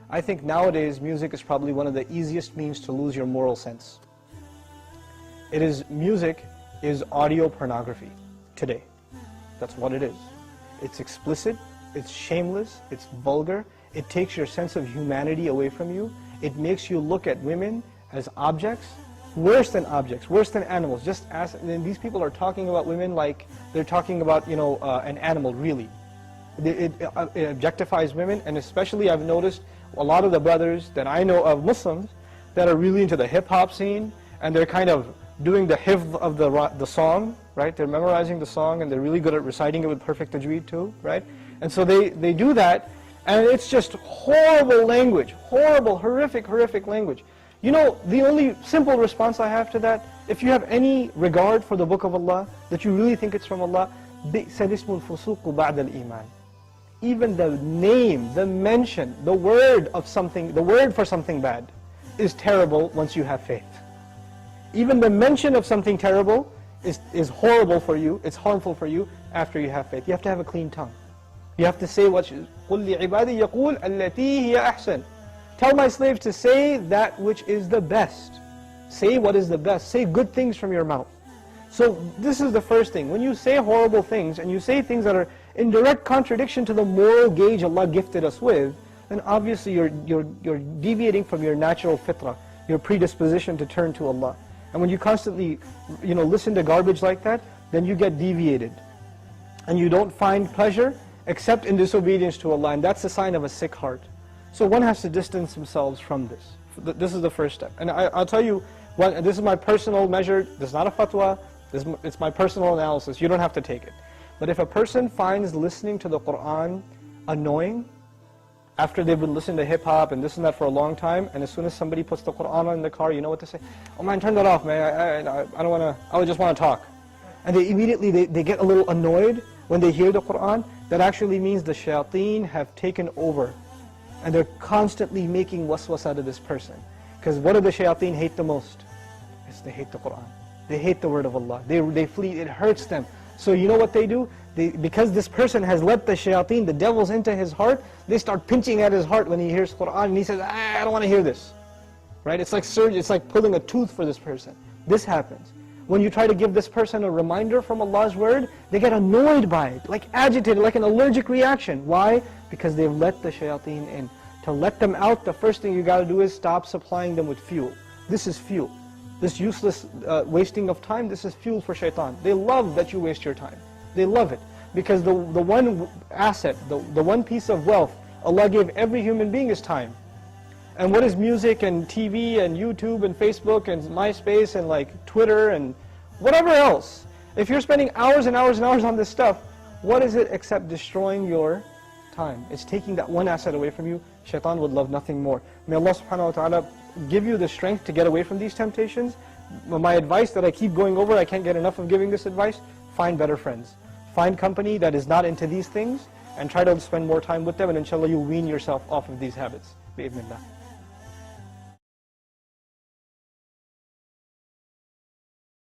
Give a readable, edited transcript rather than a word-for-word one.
I think nowadays music is probably one of the easiest means to lose your moral sense. Music is audio pornography today. That's what it is. It's explicit, it's shameless, it's vulgar, it takes your sense of humanity away from you, it makes you look at women as objects, worse than animals. Just as, and these people are talking about women like they're talking about, an animal, really. It objectifies women, and especially I've noticed a lot of the brothers that I know of Muslims that are really into the hip-hop scene, and they're kind of doing the hifz of the song, right? They're memorizing the song, and they're really good at reciting it with perfect tajweed too, right? And so they do that, and it's just horrible language, horrible, horrific language. The only simple response I have to that, if you have any regard for the book of Allah, that you really think it's from Allah, بِئْسَ الِاسْمُ الْفُسُوقُ بَعْدَ الْإِيمَانِ. Even the name, the mention, the word for something bad is terrible once you have faith. Even the mention of something terrible is horrible for you, it's harmful for you after you have faith. You have to have a clean tongue. You have to say what is, قُلْ لِعِبَادِي يَقُولْ الَّتِي هِيَ أَحْسَنُ. Tell my slaves to say that which is the best. Say what is the best. Say good things from your mouth. So this is the first thing. When you say horrible things, and you say things that are in direct contradiction to the moral gauge Allah gifted us with, then obviously you're deviating from your natural fitrah, your predisposition to turn to Allah. And when you constantly listen to garbage like that, then you get deviated. And you don't find pleasure except in disobedience to Allah, and that's a sign of a sick heart. So one has to distance themselves from this. This is the first step. And I'll tell you, this is my personal measure, this is not a fatwa, it's my personal analysis, you don't have to take it. But if a person finds listening to the Qur'an annoying, after they've been listening to hip-hop and this and that for a long time, and as soon as somebody puts the Qur'an on in the car, you know what to say? Oh man, turn that off, man, I don't want to, I just want to talk. And they immediately, they get a little annoyed when they hear the Qur'an. That actually means the shayateen have taken over. And they're constantly making waswas out of this person. Because what do the shayateen hate the most? Yes, they hate the Qur'an. They hate the word of Allah. They flee, it hurts them. So you know what they do? Because this person has let the shayateen, the devils, into his heart, they start pinching at his heart when he hears Qur'an, and he says, I don't want to hear this. Right? It's like surgery, it's like pulling a tooth for this person. This happens. When you try to give this person a reminder from Allah's word, they get annoyed by it, like agitated, like an allergic reaction. Why? Because they've let the shayateen in. To let them out, the first thing you got to do is stop supplying them with fuel. This is fuel. This useless wasting of time, this is fuel for shaitan. They love that you waste your time. They love it. Because the one asset, the one piece of wealth Allah gave every human being is time. And what is music and TV and YouTube and Facebook and MySpace and like Twitter and whatever else? If you're spending hours and hours and hours on this stuff, what is it except destroying your time? It's taking that one asset away from you. Shaitan would love nothing more. May Allah subhanahu wa ta'ala give you the strength to get away from these temptations. My advice that I keep going over, I can't get enough of giving this advice, find better friends. Find company that is not into these things and try to spend more time with them, and inshallah you'll wean yourself off of these habits. Bi-idhnillah.